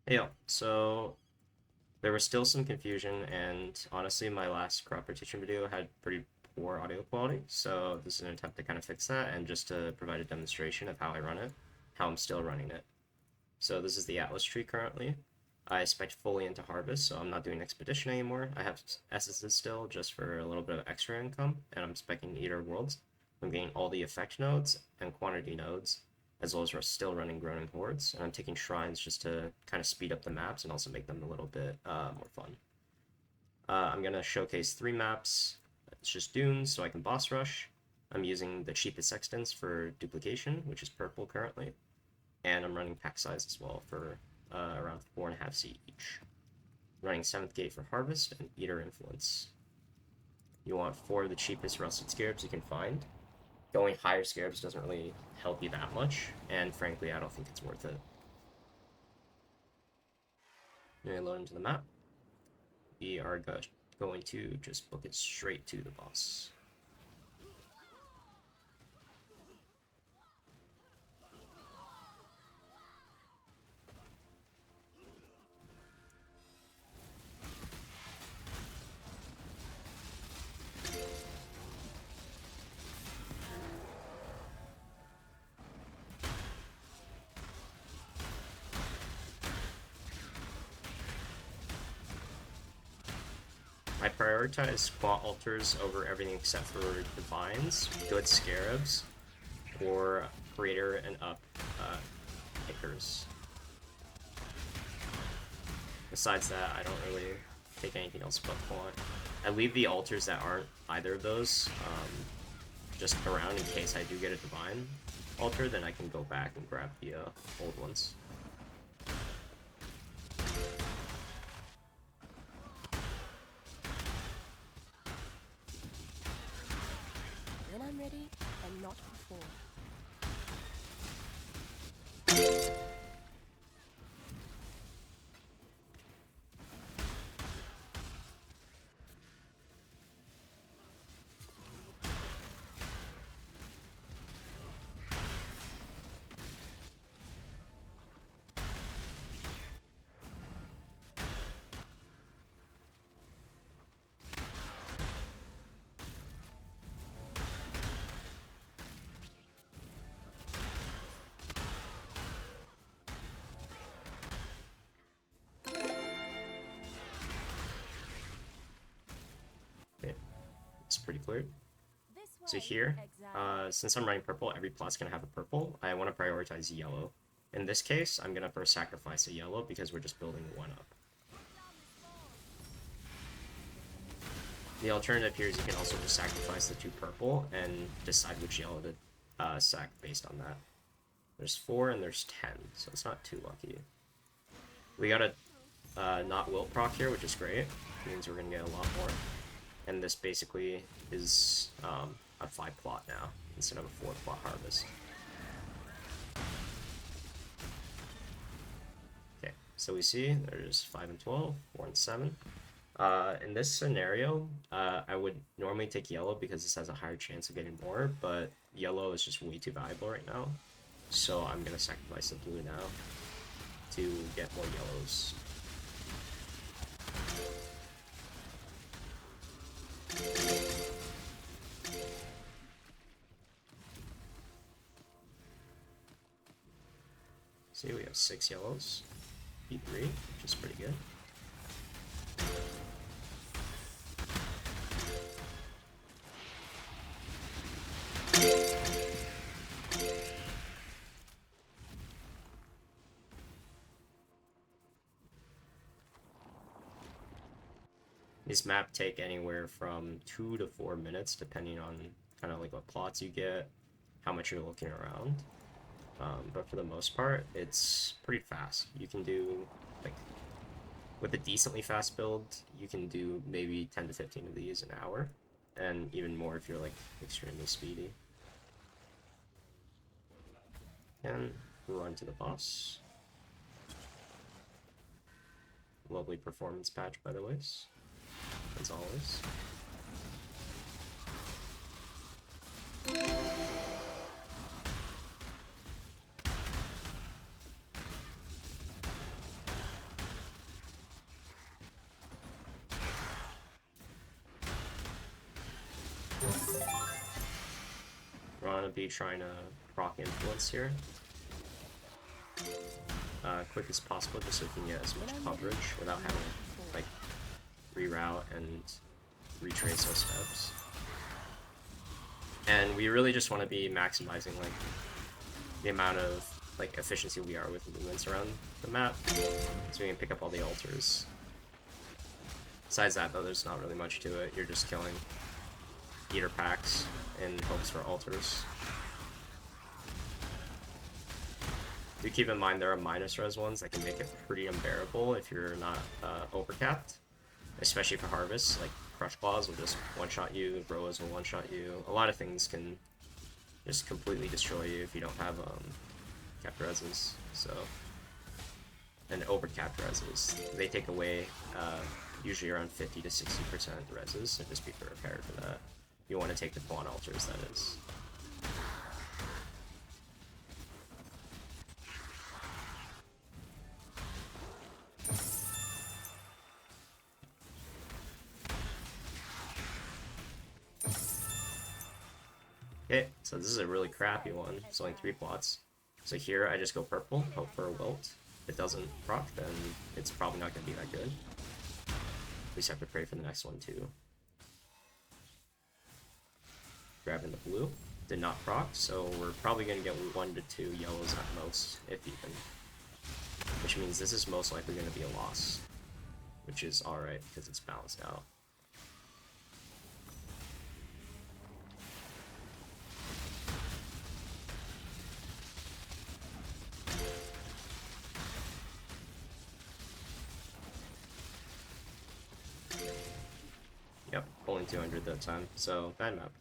Hey, yo, so there was still some confusion, and honestly, my last crop rotation video had pretty poor audio quality, so this is an attempt to kind of fix that and just to provide a demonstration of how I run it, how I'm still running it. So this is the Atlas tree currently. I spec fully into Harvest, so I'm not doing Expedition anymore. I have Essences still, just for a little bit of extra income, and I'm specing Eater of Worlds. I'm getting all the effect nodes and quantity nodes, as well as we're still running Groaning Hordes, and I'm taking Shrines just to kind of speed up the maps and also make them a little bit more fun. I'm going to showcase 3 maps. It's just dunes, so I can boss rush. I'm using the cheapest sextants for duplication, which is purple currently, and I'm running pack size as well for around 4.5C each. Running 7th gate for Harvest and Eater Influence. You want 4 of the cheapest Rusted Scarabs you can find. Going higher Scarabs doesn't really help you that much, and frankly, I don't think it's worth it. You're gonna load into the map. We are going to just book it straight to the boss. I prioritize Quant Altars over everything except for Divines, good Scarabs, or greater and up Pickers. Besides that, I don't really take anything else but Quant. I leave the altars that aren't either of those just around in case I do get a Divine altar, then I can go back and grab the old ones. When I'm ready, and not before. Okay, it's pretty clear. So here, since I'm running purple, every plot's gonna have a purple. I want to prioritize yellow. In this case, I'm gonna first sacrifice a yellow because we're just building one up. The alternative here is you can also just sacrifice the 2 purple and decide which yellow to sack based on that. There's 4 and there's 10, so it's not too lucky. We got a not wilt proc here, which is great. It means we're gonna get a lot more. And this basically is a 5 plot now instead of a 4 plot harvest. Okay, so we see there's 5 and 12, 4 and 7. In this scenario, I would normally take yellow because this has a higher chance of getting more, but yellow is just way too valuable right now. So I'm gonna sacrifice the blue now to get more yellows. See, we have 6 yellows, P3, which is pretty good. These map take anywhere from 2 to 4 minutes, depending on kind of like what plots you get, how much you're looking around. But for the most part, it's pretty fast. You can do, like, with a decently fast build, you can do maybe 10 to 15 of these an hour, and even more if you're, like, extremely speedy. And run to the boss. Lovely performance patch, by the way, as always. want to be trying to proc influence here. Quick as possible, just so we can get as much coverage without having to, like, reroute and retrace our steps. And we really just want to be maximizing, like, the amount of, like, efficiency we are with movements around the map, so we can pick up all the altars. Besides that, though, there's not really much to it. You're just killing eater packs in hopes for altars. Do keep in mind there are minus res ones that can make it pretty unbearable if you're not overcapped, especially for harvests. Like Crush Claws will just one-shot you, Roas will one-shot you. A lot of things can just completely destroy you if you don't have capped reses. So, and overcapped reses, they take away usually around 50 to 60% reses, so just be prepared for that. You want to take the Quan Altars, that is. Okay, so this is a really crappy one. It's only 3 plots. So here I just go purple, hope for a wilt. If it doesn't proc, then it's probably not going to be that good. We just have to pray for the next one too. Grabbing the blue. Did not proc, so we're probably going to get 1 to 2 yellows at most, if even. Which means this is most likely going to be a loss. Which is alright, because it's balanced out. Yep, only 200 that time, so bad map.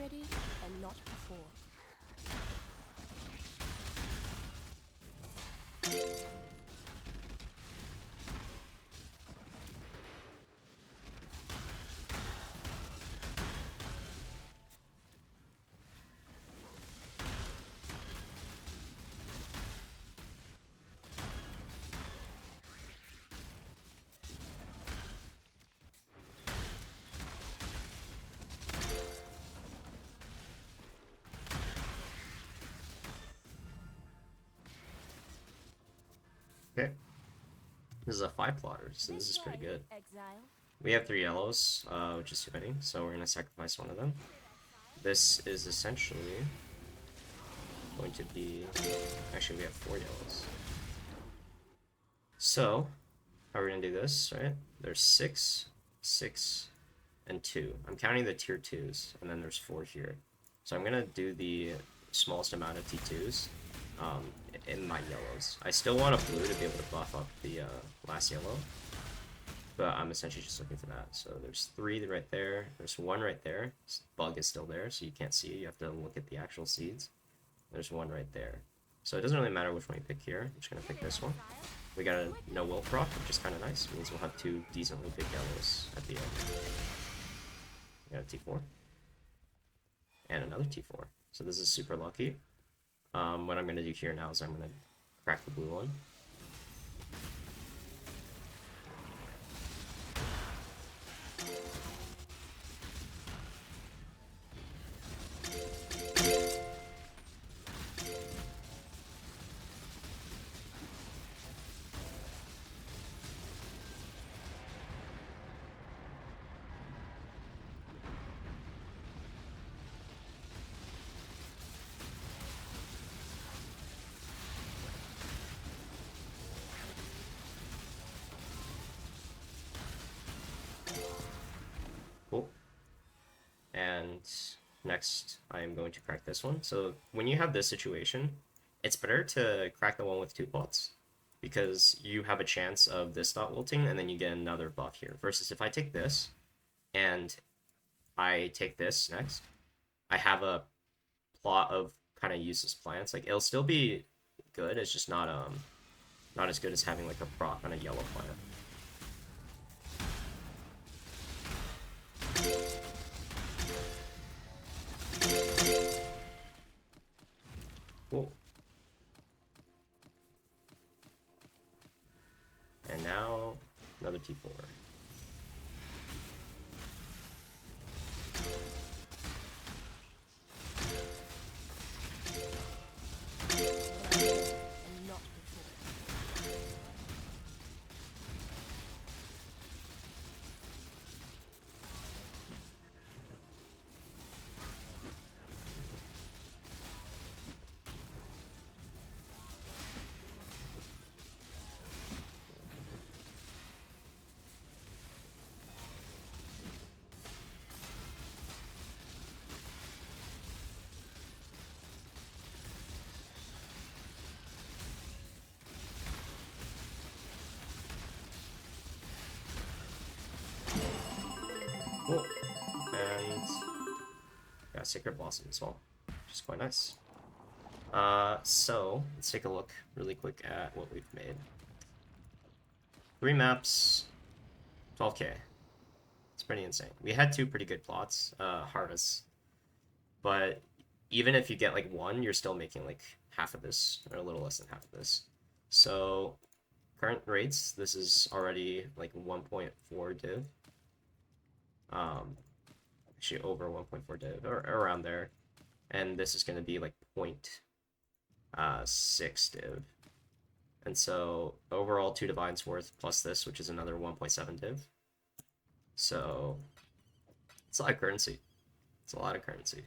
Ready and not before. Okay. This is a 5 plotter, so this is pretty good. We have 3 yellows, which is too many, so we're going to sacrifice one of them. This is essentially going to be... Actually, we have 4 yellows. So, how are we going to do this, right? There's 6, 6, and 2. I'm counting the tier 2s, and then there's 4 here. So I'm going to do the smallest amount of T2s. In my yellows. I still want a blue to be able to buff up the last yellow, but I'm essentially just looking for that. So there's 3 right there, there's 1 right there, bug is still there, so you can't see it, you have to look at the actual seeds. There's 1 right there. So it doesn't really matter which one you pick here, I'm just going to pick this one. We got a no wilt proc, which is kind of nice, it means we'll have 2 decently big yellows at the end. We got a T4. And another T4. So this is super lucky. What I'm going to do here now is I'm going to crack the blue one. Next, I am going to crack this one. So when you have this situation, it's better to crack the one with 2 pots because you have a chance of this dot wilting and then you get another buff here. Versus if I take this and I take this next, I have a plot of kind of useless plants. Like it'll still be good. It's just not as good as having like a proc on a yellow plant. Cool. And now another T4. And not before. Cool. And got Sacred Blossom as well, which is quite nice. So let's take a look really quick at what we've made. 3 maps, 12k. It's pretty insane. We had 2 pretty good plots, harvests, but even if you get like 1, you're still making like half of this, or a little less than half of this. So current rates, this is already like 1.4 div. Actually over 1.4 div, or around there. And this is going to be like 0.6 div. And so overall 2 Divine's worth plus this, which is another 1.7 div. So it's a lot of currency. It's a lot of currency.